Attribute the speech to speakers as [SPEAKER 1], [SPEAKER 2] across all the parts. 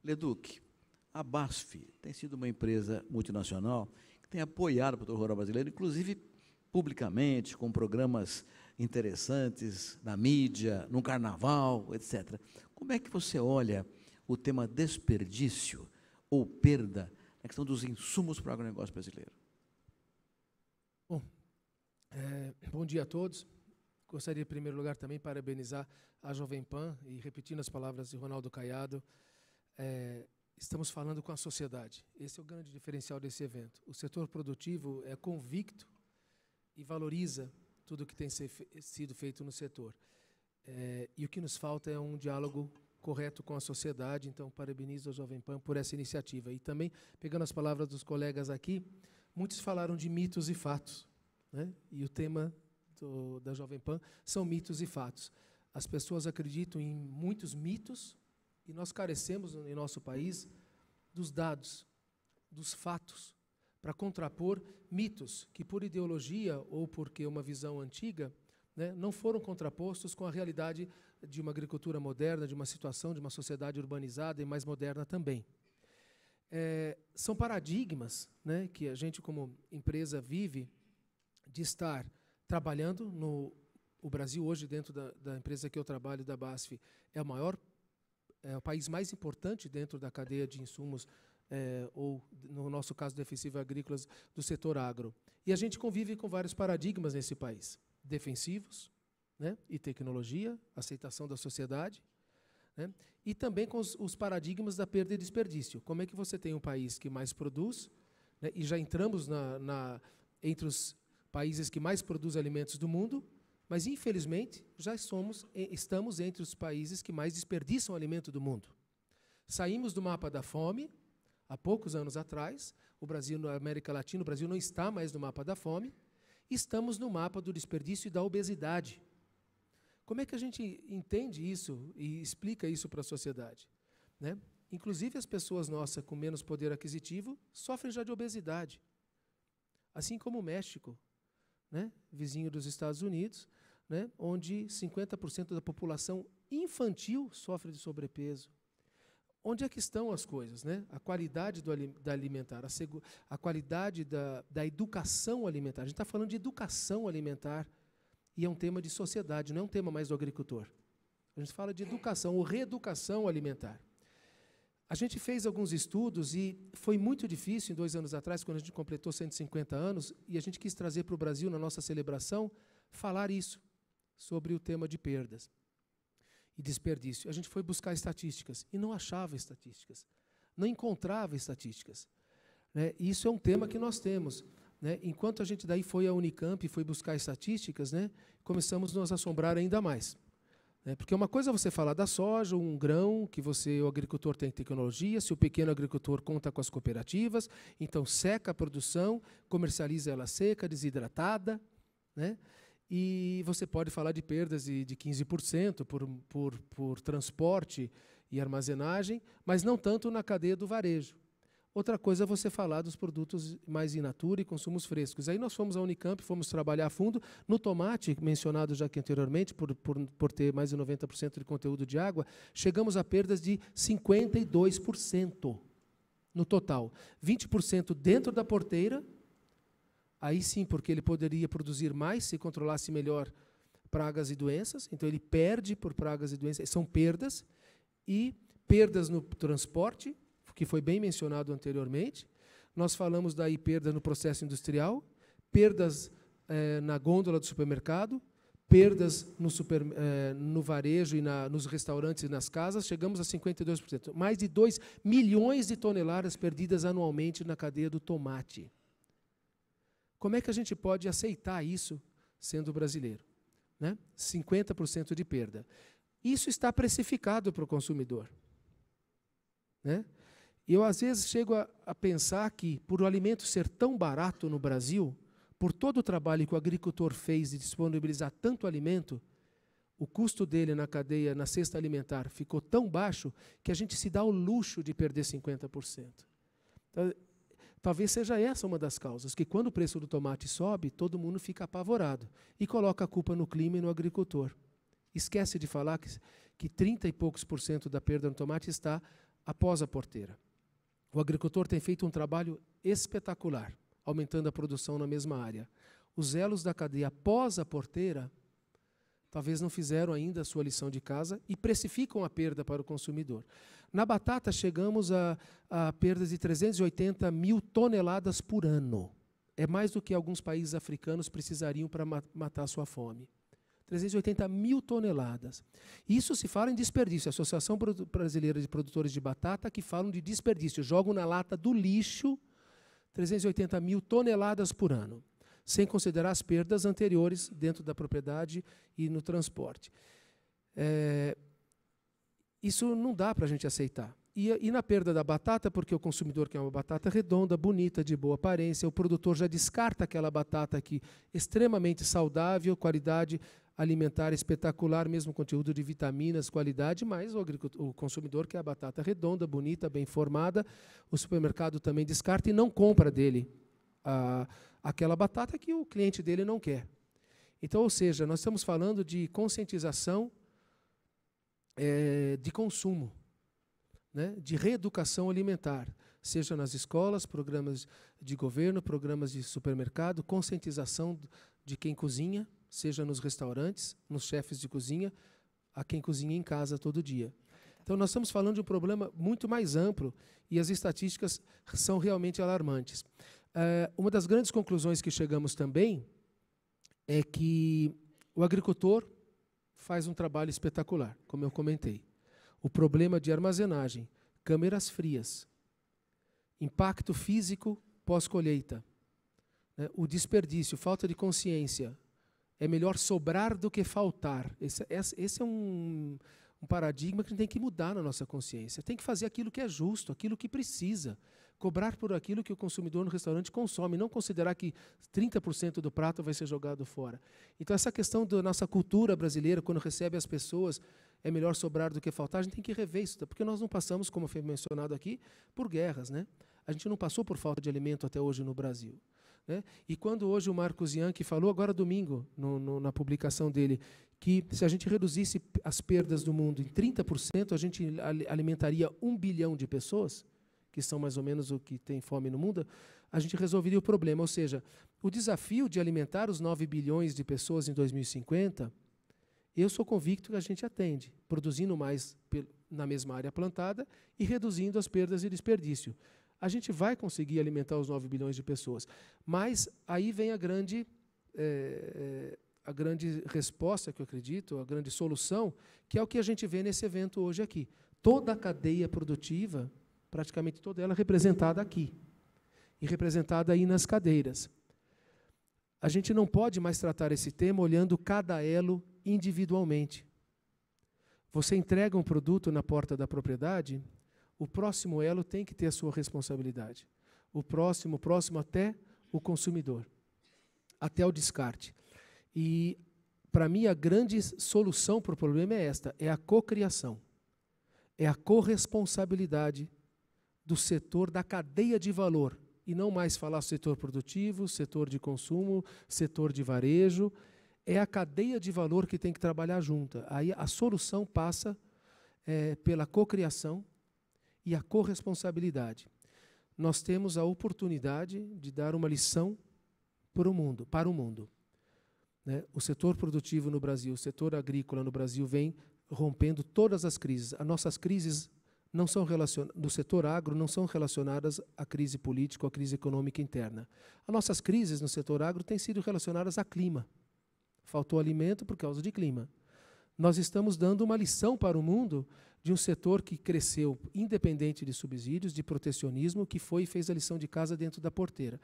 [SPEAKER 1] Leduc, a BASF tem sido uma empresa multinacional que tem apoiado o produtor rural brasileiro, inclusive publicamente, com programas interessantes na mídia, no carnaval, etc. Como é que você olha o tema desperdício ou perda na questão dos insumos para o agronegócio brasileiro?
[SPEAKER 2] Bom, bom dia a todos. Gostaria, em primeiro lugar, também parabenizar a Jovem Pan e, repetindo as palavras de Ronaldo Caiado, estamos falando com a sociedade. Esse é o grande diferencial desse evento. O setor produtivo é convicto e valoriza tudo o que tem sido feito no setor. E o que nos falta é um diálogo correto com a sociedade, então parabenizo a Jovem Pan por essa iniciativa. E também, pegando as palavras dos colegas aqui, muitos falaram de mitos e fatos, né? E o tema da Jovem Pan são mitos e fatos. As pessoas acreditam em muitos mitos e nós carecemos, em nosso país, dos dados, dos fatos, para contrapor mitos que, por ideologia ou porque uma visão antiga, né, não foram contrapostos com a realidade de uma agricultura moderna, de uma situação, de uma sociedade urbanizada e mais moderna também. São paradigmas, né, que a gente, como empresa, vive de estar trabalhando o Brasil hoje, dentro da empresa que eu trabalho, da BASF, é o país mais importante dentro da cadeia de insumos, ou, no nosso caso, defensivos agrícolas do setor agro. E a gente convive com vários paradigmas nesse país. Defensivos, né, e tecnologia, aceitação da sociedade, né, e também com os paradigmas da perda e desperdício. Como é que você tem um país que mais produz, né, e já entramos entre os países que mais produzem alimentos do mundo, mas, infelizmente, já estamos entre os países que mais desperdiçam alimento do mundo. Saímos do mapa da fome, há poucos anos atrás, o Brasil, na América Latina, o Brasil não está mais no mapa da fome, estamos no mapa do desperdício e da obesidade. Como é que a gente entende isso e explica isso para a sociedade, né? Inclusive, as pessoas nossas com menos poder aquisitivo sofrem já de obesidade, assim como o México, né, vizinho dos Estados Unidos, né, onde 50% da população infantil sofre de sobrepeso. Onde é que estão as coisas, né? A qualidade da alimentar, a qualidade da educação alimentar. A gente está falando de educação alimentar e é um tema de sociedade, não é um tema mais do agricultor. A gente fala de educação ou reeducação alimentar. A gente fez alguns estudos e foi muito difícil, 2 anos atrás, quando a gente completou 150 anos, e a gente quis trazer para o Brasil, na nossa celebração, falar isso, sobre o tema de perdas e desperdício. A gente foi buscar estatísticas e não achava estatísticas, não encontrava estatísticas, né? E isso é um tema que nós temos, né? Enquanto a gente daí foi à Unicamp e foi buscar estatísticas, né, começamos a nos assombrar ainda mais. Porque uma coisa é você falar da soja, um grão, que o agricultor tem tecnologia, se o pequeno agricultor conta com as cooperativas, então seca a produção, comercializa ela seca, desidratada, né? E você pode falar de perdas de 15% por transporte e armazenagem, mas não tanto na cadeia do varejo. Outra coisa é você falar dos produtos mais in natura e consumos frescos. Aí nós fomos à Unicamp, fomos trabalhar a fundo. No tomate, mencionado já aqui anteriormente, por ter mais de 90% de conteúdo de água, chegamos a perdas de 52% no total. 20% dentro da porteira, aí sim, porque ele poderia produzir mais se controlasse melhor pragas e doenças, então ele perde por pragas e doenças, são perdas, e perdas no transporte, que foi bem mencionado anteriormente. Nós falamos daí perda no processo industrial, perdas na gôndola do supermercado, perdas no varejo e nos restaurantes e nas casas, chegamos a 52%. Mais de 2 milhões de toneladas perdidas anualmente na cadeia do tomate. Como é que a gente pode aceitar isso sendo brasileiro, né? 50% de perda. Isso está precificado para o consumidor, né? Eu, às vezes, chego a pensar que, por o alimento ser tão barato no Brasil, por todo o trabalho que o agricultor fez de disponibilizar tanto alimento, o custo dele na cadeia, na cesta alimentar, ficou tão baixo que a gente se dá o luxo de perder 50%. Então, talvez seja essa uma das causas, que quando o preço do tomate sobe, todo mundo fica apavorado e coloca a culpa no clima e no agricultor. Esquece de falar que 30 e poucos % da perda no tomate está após a porteira. O agricultor tem feito um trabalho espetacular, aumentando a produção na mesma área. Os elos da cadeia após a porteira talvez não fizeram ainda a sua lição de casa e precificam a perda para o consumidor. Na batata, chegamos a perdas de 380 mil toneladas por ano. É mais do que alguns países africanos precisariam para matar a sua fome. 380 mil toneladas. Isso se fala em desperdício. A Associação Brasileira de Produtores de Batata que falam de desperdício. Jogam na lata do lixo 380 mil toneladas por ano, sem considerar as perdas anteriores dentro da propriedade e no transporte. Isso não dá para a gente aceitar. E na perda da batata, porque o consumidor quer uma batata redonda, bonita, de boa aparência, o produtor já descarta aquela batata aqui, extremamente saudável, qualidade alimentar espetacular, mesmo conteúdo de vitaminas, qualidade, mas o consumidor quer a batata redonda, bonita, bem formada, o supermercado também descarta e não compra dele aquela batata que o cliente dele não quer. Então, ou seja, nós estamos falando de conscientização de consumo, né, de reeducação alimentar, seja nas escolas, programas de governo, programas de supermercado, conscientização de quem cozinha, seja nos restaurantes, nos chefes de cozinha, a quem cozinha em casa todo dia. Então, nós estamos falando de um problema muito mais amplo e as estatísticas são realmente alarmantes. Uma das grandes conclusões que chegamos também é que o agricultor faz um trabalho espetacular, como eu comentei. O problema de armazenagem, câmeras frias, impacto físico pós-colheita, né, o desperdício, falta de consciência. É melhor sobrar do que faltar. Esse é um paradigma que a gente tem que mudar na nossa consciência. Tem que fazer aquilo que é justo, aquilo que precisa. Cobrar por aquilo que o consumidor no restaurante consome, não considerar que 30% do prato vai ser jogado fora. Então, essa questão da nossa cultura brasileira, quando recebe as pessoas, é melhor sobrar do que faltar, a gente tem que rever isso, porque nós não passamos, como foi mencionado aqui, por guerras, né? A gente não passou por falta de alimento até hoje no Brasil. Né? E quando hoje o Marcos Yankee falou, agora domingo, na publicação dele, que se a gente reduzisse as perdas do mundo em 30%, a gente alimentaria 1 bilhão de pessoas, que são mais ou menos o que tem fome no mundo, a gente resolveria o problema. Ou seja, o desafio de alimentar os 9 bilhões de pessoas em 2050, eu sou convicto que a gente atende, produzindo mais na mesma área plantada e reduzindo as perdas e desperdício. A gente vai conseguir alimentar os 9 bilhões de pessoas. Mas aí vem a grande resposta, que eu acredito, a grande solução, que é o que a gente vê nesse evento hoje aqui. Toda a cadeia produtiva, praticamente toda ela representada aqui, e representada aí nas cadeiras. A gente não pode mais tratar esse tema olhando cada elo individualmente. Você entrega um produto na porta da propriedade, o próximo elo tem que ter a sua responsabilidade. O próximo até o consumidor, até o descarte. E, para mim, a grande solução para o problema é esta, é a cocriação. É a corresponsabilidade do setor, da cadeia de valor, e não mais falar setor produtivo, setor de consumo, setor de varejo. É a cadeia de valor que tem que trabalhar junta. Aí a solução passa pela cocriação e a corresponsabilidade. Nós temos a oportunidade de dar uma lição para o mundo. Né? O setor produtivo no Brasil, o setor agrícola no Brasil vem rompendo todas as crises. As nossas crises não são do setor agro não são relacionadas à crise política ou à crise econômica interna. As nossas crises no setor agro têm sido relacionadas a clima. Faltou alimento por causa de clima. Nós estamos dando uma lição para o mundo de um setor que cresceu independente de subsídios, de protecionismo, que foi e fez a lição de casa dentro da porteira.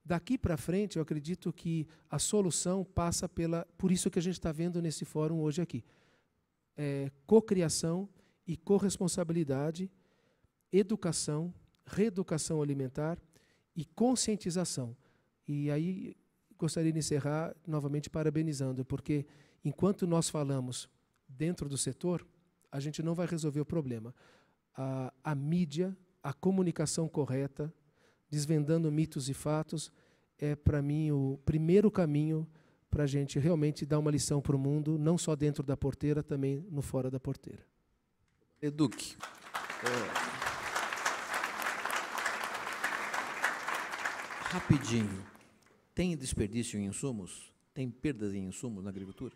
[SPEAKER 2] Daqui para frente, eu acredito que a solução passa por isso que a gente está vendo nesse fórum hoje aqui. Cocriação e corresponsabilidade, educação, reeducação alimentar e conscientização. E aí gostaria de encerrar novamente parabenizando, porque enquanto nós falamos dentro do setor, a gente não vai resolver o problema. A mídia, a comunicação correta, desvendando mitos e fatos, é, para mim, o primeiro caminho para a gente realmente dar uma lição para o mundo, não só dentro da porteira, também no fora da porteira.
[SPEAKER 1] Eduque. Rapidinho. Tem desperdício em insumos? Tem perdas em insumos na agricultura?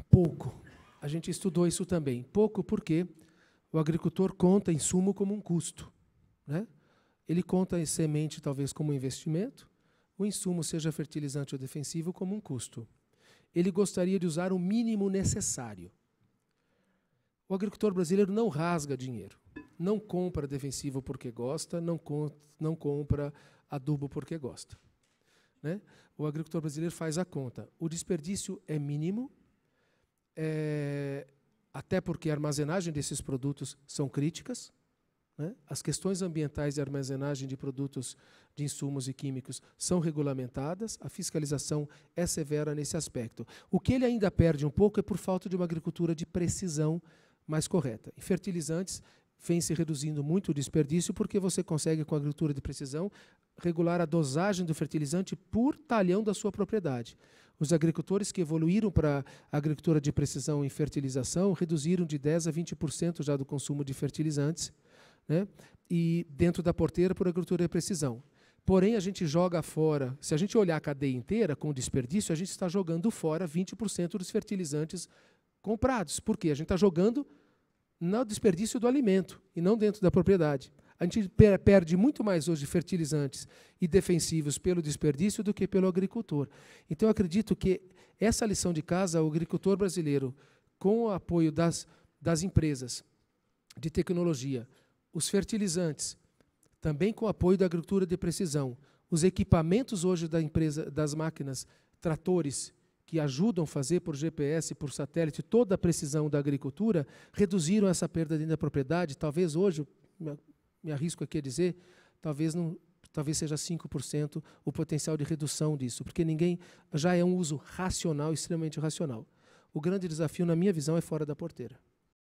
[SPEAKER 2] Pouco. A gente estudou isso também. Pouco porque o agricultor conta insumo como um custo, né? Ele conta em semente talvez como um investimento, o insumo, seja fertilizante ou defensivo, como um custo. Ele gostaria de usar o mínimo necessário. O agricultor brasileiro não rasga dinheiro. Não compra defensivo porque gosta, não compra adubo porque gosta, né? O agricultor brasileiro faz a conta. O desperdício é mínimo, até porque a armazenagem desses produtos são críticas, né? As questões ambientais de armazenagem de produtos, de insumos e químicos são regulamentadas, a fiscalização é severa nesse aspecto. O que ele ainda perde um pouco é por falta de uma agricultura de precisão mais correta. Em fertilizantes, vem se reduzindo muito o desperdício porque você consegue, com a agricultura de precisão, regular a dosagem do fertilizante por talhão da sua propriedade. Os agricultores que evoluíram para a agricultura de precisão em fertilização reduziram de 10% a 20% já do consumo de fertilizantes, né? E dentro da porteira por agricultura de precisão. Porém, a gente joga fora, se a gente olhar a cadeia inteira com o desperdício, a gente está jogando fora 20% dos fertilizantes comprados. Por quê? A gente está jogando no desperdício do alimento e não dentro da propriedade. A gente perde muito mais hoje fertilizantes e defensivos pelo desperdício do que pelo agricultor. Então, eu acredito que essa lição de casa, o agricultor brasileiro, com o apoio das empresas de tecnologia, os fertilizantes, também com o apoio da agricultura de precisão, os equipamentos hoje da empresa, das máquinas, tratores, que ajudam a fazer por GPS, por satélite, toda a precisão da agricultura, reduziram essa perda dentro da propriedade. Talvez hoje, me arrisco aqui a dizer, talvez seja 5% o potencial de redução disso, porque já é um uso racional, extremamente racional. O grande desafio, na minha visão, é fora da porteira.